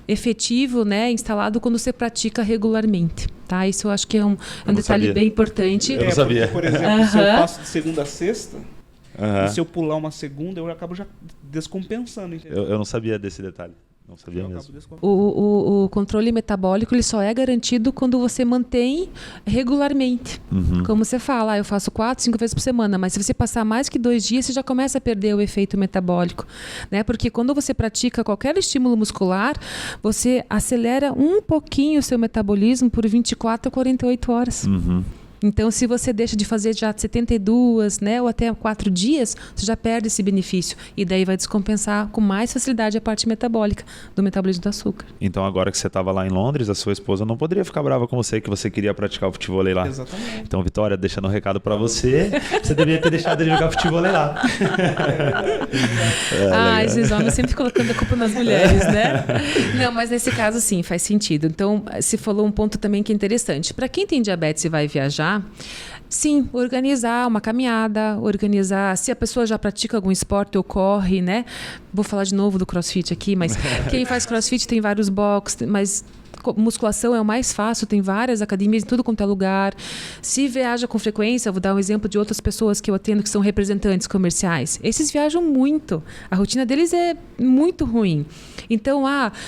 efetivo, né, instalado quando você pratica regularmente. Tá? Isso eu acho que é um detalhe sabia. bem importante. Eu não sabia. Por exemplo, se eu faço de segunda a sexta, e se eu pular uma segunda, eu acabo já descompensando. Entendeu? Eu não sabia desse detalhe. Não sabia mesmo. O controle metabólico ele só é garantido quando você mantém regularmente. Como você fala, eu faço 4, 5 vezes por semana, mas se você passar mais que 2 dias, você já começa a perder o efeito metabólico, né? Porque quando você pratica qualquer estímulo muscular, você acelera um pouquinho o seu metabolismo por 24 a 48 horas. Então, se você deixa de fazer já 72, né, ou até 4 dias, você já perde esse benefício. E daí vai descompensar com mais facilidade a parte metabólica do metabolismo do açúcar. Então, agora que você estava lá em Londres, a sua esposa não poderia ficar brava com você, que você queria praticar o futevôlei lá. Exatamente. Então, Vitória, deixando um recado para você, você deveria ter deixado de jogar futevôlei lá. Esses homens sempre colocando a culpa nas mulheres, né? Não, mas nesse caso, sim, faz sentido. Então, se falou um ponto também que é interessante. Para quem tem diabetes e vai viajar, sim, organizar uma caminhada, organizar, se a pessoa já pratica algum esporte ou corre, né? Vou falar de novo do CrossFit aqui, mas quem faz CrossFit tem vários boxes, mas musculação é o mais fácil, tem várias academias em tudo quanto é lugar. Se viaja com frequência, vou dar um exemplo de outras pessoas que eu atendo que são representantes comerciais. Esses viajam muito, a rotina deles é muito ruim. Então,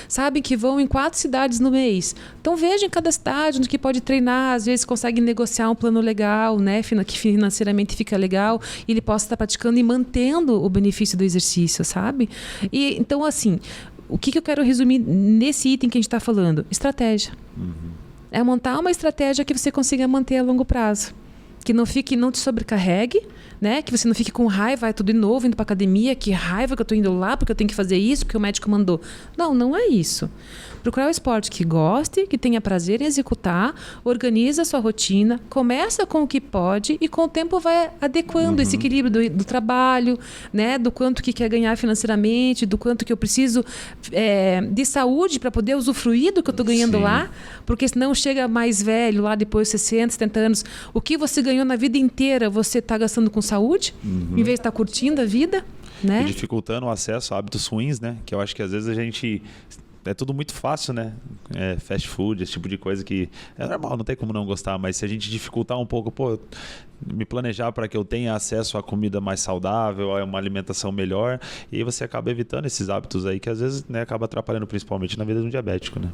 sabem que vão em 4 cidades no mês. Então, vejam em cada cidade onde que pode treinar, às vezes conseguem negociar um plano legal, né, que financeiramente fica legal, e ele possa estar praticando e mantendo o benefício do exercício, sabe? E, então, assim, o que eu quero resumir nesse item que a gente está falando? Estratégia. É montar uma estratégia que você consiga manter a longo prazo. Que não te sobrecarregue, né? Que você não fique com raiva, tudo de novo, indo para academia, que raiva que eu estou indo lá, porque eu tenho que fazer isso, porque o médico mandou. Não é isso. Procurar um esporte que goste, que tenha prazer em executar, organiza a sua rotina, começa com o que pode e com o tempo vai adequando esse equilíbrio do trabalho, né? Do quanto que quer ganhar financeiramente, do quanto que eu preciso de saúde para poder usufruir do que eu estou ganhando lá, porque senão chega mais velho, lá depois de 60, 70 anos, o que você ganhou na vida inteira você está gastando com saúde, em vez de estar curtindo a vida, né? E dificultando o acesso a hábitos ruins, né? Que eu acho que às vezes a gente... É tudo muito fácil, né? Fast food, esse tipo de coisa que é normal, não tem como não gostar, mas se a gente dificultar um pouco, me planejar para que eu tenha acesso a comida mais saudável, a uma alimentação melhor, e aí você acaba evitando esses hábitos aí que às vezes, né, acaba atrapalhando principalmente na vida de um diabético, né?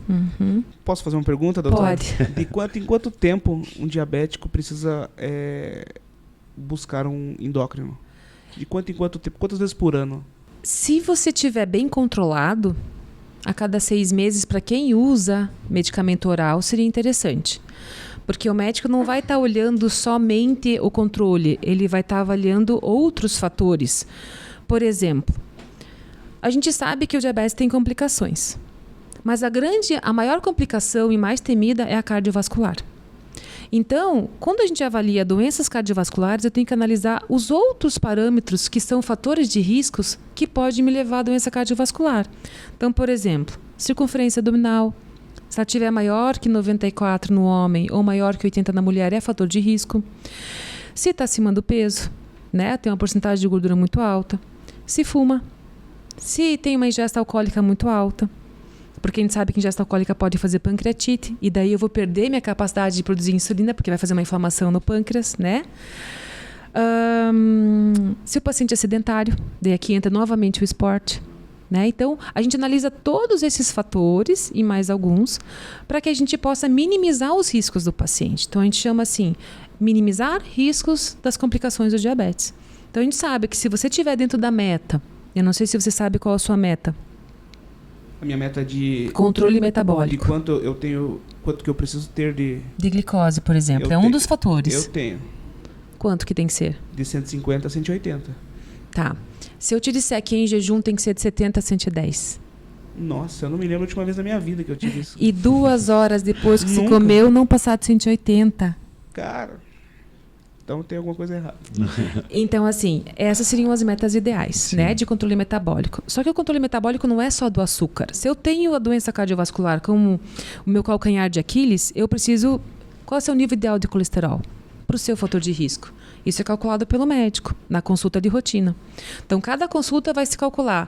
Posso fazer uma pergunta, doutor? Pode. Em quanto tempo um diabético precisa buscar um endócrino? De quanto em quanto tempo? Quantas vezes por ano? Se você estiver bem controlado, a cada 6 meses, para quem usa medicamento oral, seria interessante. Porque o médico não vai estar olhando somente o controle, ele vai estar avaliando outros fatores. Por exemplo, a gente sabe que o diabetes tem complicações, mas a maior complicação e mais temida é a cardiovascular. Então, quando a gente avalia doenças cardiovasculares, eu tenho que analisar os outros parâmetros que são fatores de riscos que podem me levar à doença cardiovascular. Então, por exemplo, circunferência abdominal. Se ela tiver maior que 94 no homem ou maior que 80 na mulher, é fator de risco. Se está acima do peso, né, tem uma porcentagem de gordura muito alta. Se fuma. Se tem uma ingesta alcoólica muito alta. Porque a gente sabe que ingesta alcoólica pode fazer pancreatite, e daí eu vou perder minha capacidade de produzir insulina, porque vai fazer uma inflamação no pâncreas, né? Se o paciente é sedentário, daí aqui entra novamente o esporte, né? Então, a gente analisa todos esses fatores, e mais alguns, para que a gente possa minimizar os riscos do paciente. Então, a gente chama assim, minimizar riscos das complicações do diabetes. Então, a gente sabe que se você estiver dentro da meta, eu não sei se você sabe qual é a sua meta, A minha meta é de controle metabólico. De quanto eu tenho, quanto que eu preciso ter de glicose, por exemplo, um dos fatores. Eu tenho. Quanto que tem que ser? De 150 a 180. Tá. Se eu te disser que em jejum tem que ser de 70 a 110. Nossa, eu não me lembro a última vez da minha vida que eu tive isso. E 2 horas depois que você Nunca. comeu, não passar de 180. Cara, Então tem alguma coisa errada. Então, assim, essas seriam as metas ideais, né, de controle metabólico. Só que o controle metabólico não é só do açúcar. Se eu tenho a doença cardiovascular como o meu calcanhar de Aquiles, eu preciso... Qual é o seu nível ideal de colesterol? Para o seu fator de risco. Isso é calculado pelo médico, na consulta de rotina. Então, cada consulta vai se calcular.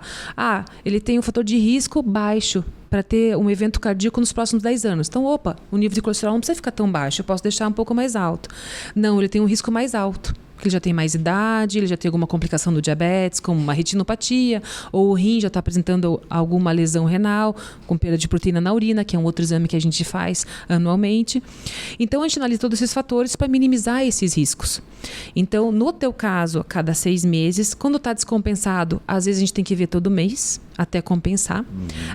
Ele tem um fator de risco baixo para ter um evento cardíaco nos próximos 10 anos. Então, o nível de colesterol não precisa ficar tão baixo, eu posso deixar um pouco mais alto. Não, ele tem um risco mais alto, porque ele já tem mais idade, ele já tem alguma complicação do diabetes, como uma retinopatia, ou o rim já está apresentando alguma lesão renal, com perda de proteína na urina, que é um outro exame que a gente faz anualmente. Então, a gente analisa todos esses fatores para minimizar esses riscos. Então, no teu caso, a cada 6 meses, quando está descompensado, às vezes a gente tem que ver todo mês, até compensar,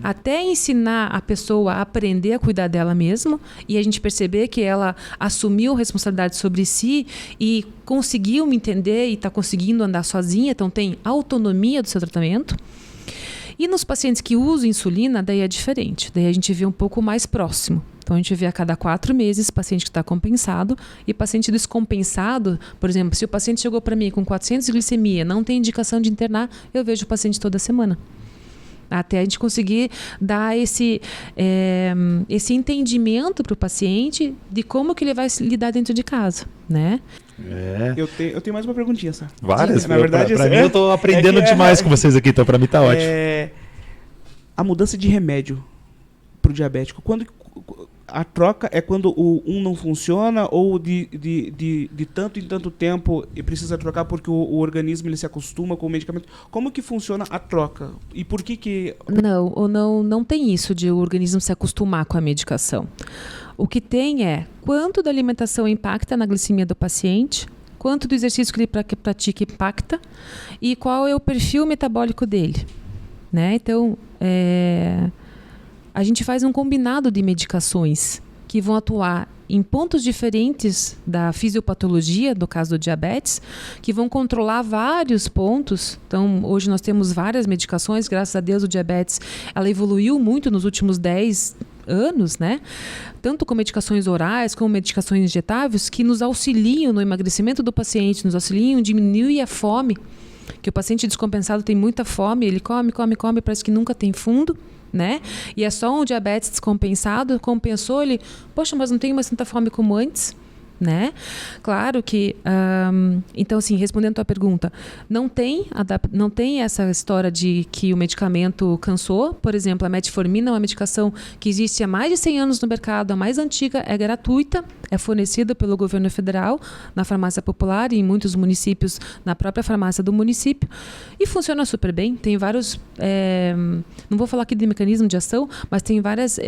até ensinar a pessoa a aprender a cuidar dela mesma e a gente perceber que ela assumiu responsabilidade sobre si e conseguiu me entender e está conseguindo andar sozinha, então tem autonomia do seu tratamento. E nos pacientes que usam insulina, daí é diferente, daí a gente vê um pouco mais próximo. Então, a gente vê a cada 4 meses paciente que está compensado e paciente descompensado. Por exemplo, se o paciente chegou para mim com 400 de glicemia, não tem indicação de internar, eu vejo o paciente toda semana. Até a gente conseguir dar esse entendimento para o paciente de como que ele vai lidar dentro de casa, né? Eu tenho mais uma perguntinha, sabe? Várias? Na verdade, pra mim, eu tô aprendendo demais com vocês aqui, então pra mim tá ótimo. A mudança de remédio pro diabético, quando a troca é quando um não funciona ou de tanto em tanto tempo e precisa trocar porque o organismo ele se acostuma com o medicamento? Como que funciona a troca? E por que... Não tem isso de o organismo se acostumar com a medicação. O que tem é quanto da alimentação impacta na glicemia do paciente, quanto do exercício que ele pratica impacta e qual é o perfil metabólico dele, né? Então, a gente faz um combinado de medicações que vão atuar em pontos diferentes da fisiopatologia, no caso do diabetes, que vão controlar vários pontos. Então, hoje nós temos várias medicações, graças a Deus o diabetes ela evoluiu muito nos últimos 10 anos, né? Tanto com medicações orais como medicações injetáveis, que nos auxiliam no emagrecimento do paciente, nos auxiliam em diminuir a fome, que o paciente descompensado tem muita fome, ele come, parece que nunca tem fundo, né? E é só um diabetes descompensado, compensou ele, poxa, mas não tenho mais tanta fome como antes, né? Claro que, então assim, respondendo a tua pergunta, não tem essa história de que o medicamento cansou. Por exemplo, a metformina é uma medicação que existe há mais de 100 anos no mercado, a mais antiga, é gratuita, é fornecida pelo governo federal na farmácia popular e em muitos municípios na própria farmácia do município e funciona super bem. Tem vários, não vou falar aqui de mecanismo de ação, mas tem vários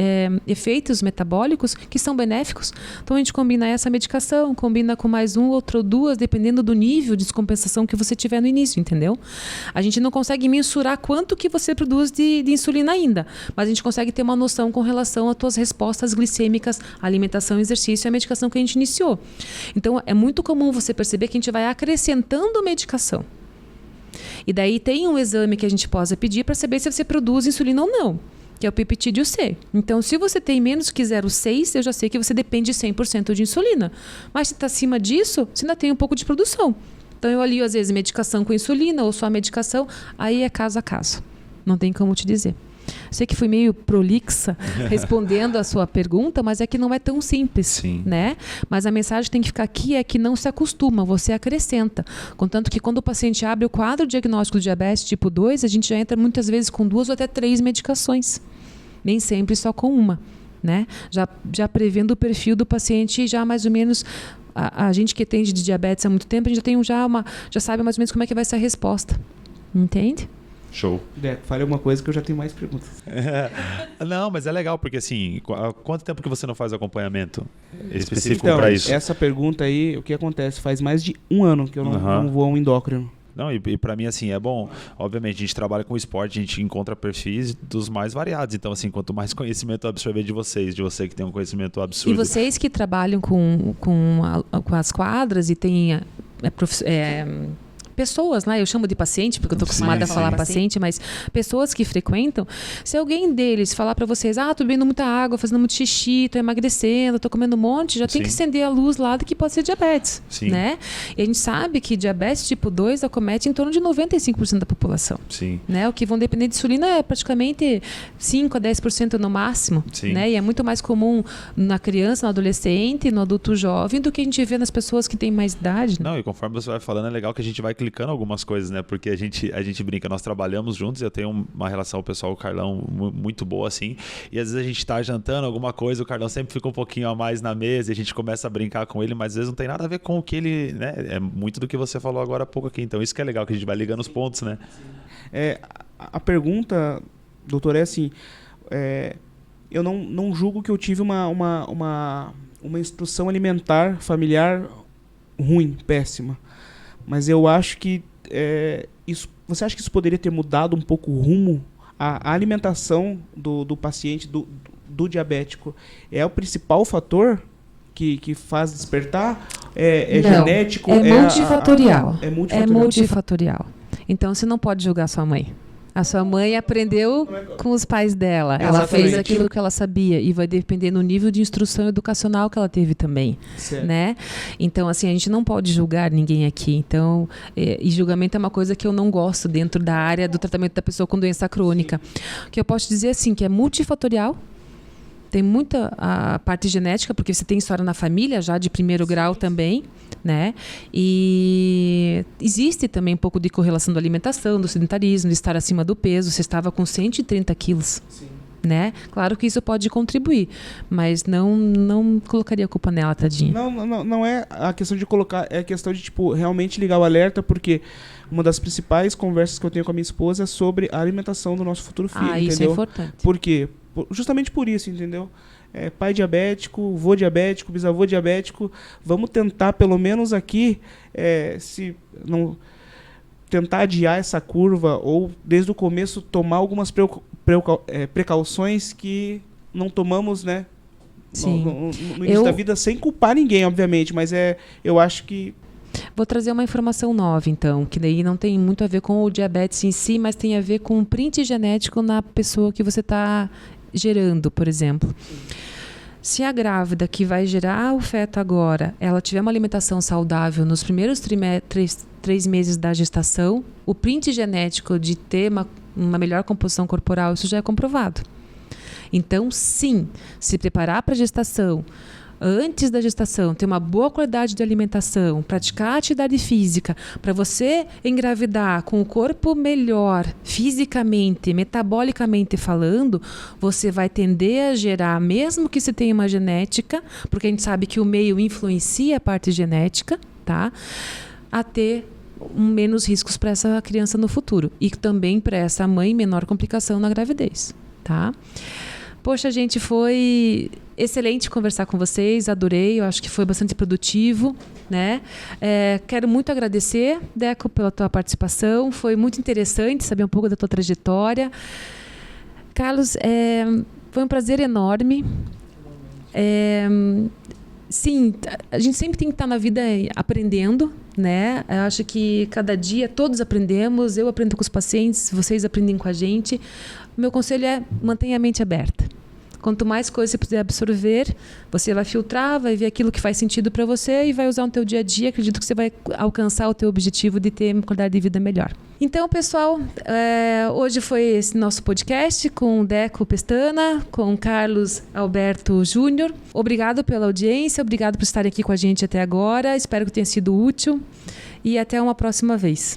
efeitos metabólicos que são benéficos. Então a gente combina essa medicação, combina com mais um, outro ou duas, dependendo do nível de descompensação que você tiver no início, entendeu? A gente não consegue mensurar quanto que você produz de insulina ainda, mas a gente consegue ter uma noção com relação às tuas respostas glicêmicas, alimentação, exercício e a medicação que a gente iniciou. Então, é muito comum você perceber que a gente vai acrescentando medicação. E daí tem um exame que a gente possa pedir para saber se você produz insulina ou não, que é o peptídeo C. Então, se você tem menos que 0,6, eu já sei que você depende de 100% de insulina. Mas se está acima disso, você ainda tem um pouco de produção. Então, eu alio, às vezes, medicação com insulina ou só a medicação, aí é caso a caso. Não tem como te dizer. Sei que fui meio prolixa respondendo a sua pergunta, mas é que não é tão simples, Sim. Né? Mas a mensagem que tem que ficar aqui é que não se acostuma, você acrescenta. Contanto que quando o paciente abre o quadro diagnóstico de diabetes tipo 2, a gente já entra muitas vezes com 2 ou até 3 medicações. Nem sempre só com uma, né? Já prevendo o perfil do paciente, já mais ou menos... A gente que atende de diabetes há muito tempo, a gente já sabe mais ou menos como é que vai ser a resposta. Entende? Show. Fale alguma coisa que eu já tenho mais perguntas. Não, mas é legal, porque assim, há quanto tempo que você não faz acompanhamento específico para isso? Essa pergunta aí, o que acontece? Faz mais de 1 ano que eu não vou a um endócrino. Não, e para mim, assim, é bom. Obviamente, a gente trabalha com esporte, a gente encontra perfis dos mais variados. Então, assim, quanto mais conhecimento eu absorver de você que tem um conhecimento absurdo. E vocês que trabalham com as quadras e têm pessoas, né? Eu chamo de paciente, porque eu estou acostumada a falar paciente, mas pessoas que frequentam, se alguém deles falar para vocês, tô bebendo muita água, fazendo muito xixi, tô emagrecendo, tô comendo um monte, já tem que acender a luz lá do que pode ser diabetes, né? E a gente sabe que diabetes tipo 2 acomete em torno de 95% da população. Sim. Né? O que vão depender de insulina é praticamente 5 a 10% no máximo. Né? E é muito mais comum na criança, no adolescente, no adulto jovem, do que a gente vê nas pessoas que têm mais idade. Né? Não, e conforme você vai falando, é legal que a gente vai clicando algumas coisas, né? Porque a gente brinca, nós trabalhamos juntos, eu tenho uma relação pessoal com o Carlão muito boa, assim, e às vezes a gente tá jantando alguma coisa, o Carlão sempre fica um pouquinho a mais na mesa e a gente começa a brincar com ele, mas às vezes não tem nada a ver com o que ele, né? É muito do que você falou agora há pouco aqui, então isso que é legal, que a gente vai ligando os pontos, né? A pergunta, doutor, é assim, eu não julgo que eu tive uma instrução alimentar familiar ruim, péssima, mas eu acho que você acha que isso poderia ter mudado um pouco o rumo? A alimentação do paciente, do diabético, é o principal fator que faz despertar? É genético? É multifatorial. É multifatorial. Então, você não pode julgar sua mãe. A sua mãe aprendeu com os pais dela. Ela fez aquilo que ela sabia e vai depender do nível de instrução educacional que ela teve também, né? Então, assim, a gente não pode julgar ninguém aqui. Então, e julgamento é uma coisa que eu não gosto dentro da área do tratamento da pessoa com doença crônica. O que eu posso dizer, assim, que é multifatorial. Tem muita a parte genética, porque você tem história na família já de primeiro grau também, né? E existe também um pouco de correlação da alimentação, do sedentarismo, de estar acima do peso. Você estava com 130 quilos, né? Claro que isso pode contribuir, mas não colocaria a culpa nela, tadinha. Não é a questão de colocar, é a questão de realmente ligar o alerta, porque uma das principais conversas que eu tenho com a minha esposa é sobre a alimentação do nosso futuro filho, entendeu? Isso é importante. Por quê? Justamente por isso, entendeu? Pai diabético, vô diabético, bisavô diabético, vamos tentar pelo menos aqui, se não tentar adiar essa curva ou desde o começo tomar algumas precauções que não tomamos, né? No início da vida, sem culpar ninguém, obviamente, mas eu acho que... Vou trazer uma informação nova, então, que daí não tem muito a ver com o diabetes em si, mas tem a ver com o print genético na pessoa que você está gerando, por exemplo. Se a grávida que vai gerar o feto agora, ela tiver uma alimentação saudável nos primeiros 3 meses da gestação, o print genético de ter uma melhor composição corporal, isso já é comprovado. Então, sim, se preparar para a gestação, antes da gestação, ter uma boa qualidade de alimentação, praticar atividade física, para você engravidar com o corpo melhor, fisicamente, metabolicamente falando, você vai tender a gerar, mesmo que você tenha uma genética, porque a gente sabe que o meio influencia a parte genética, tá? A ter menos riscos para essa criança no futuro. E também para essa mãe, menor complicação na gravidez, tá? Poxa, gente, foi excelente conversar com vocês, adorei, eu acho que foi bastante produtivo, né? Quero muito agradecer, Deco, pela tua participação, foi muito interessante saber um pouco da tua trajetória. Carlos, foi um prazer enorme. Sim, a gente sempre tem que estar na vida aprendendo, né? Eu acho que cada dia todos aprendemos, eu aprendo com os pacientes, vocês aprendem com a gente. O meu conselho é mantenha a mente aberta. Quanto mais coisas você puder absorver, você vai filtrar, vai ver aquilo que faz sentido para você e vai usar no teu dia a dia. Acredito que você vai alcançar o teu objetivo de ter uma qualidade de vida melhor. Então, pessoal, hoje foi esse nosso podcast com o Deco Pestana, com o Carlos Alberto Júnior. Obrigado pela audiência, obrigado por estarem aqui com a gente até agora. Espero que tenha sido útil e até uma próxima vez.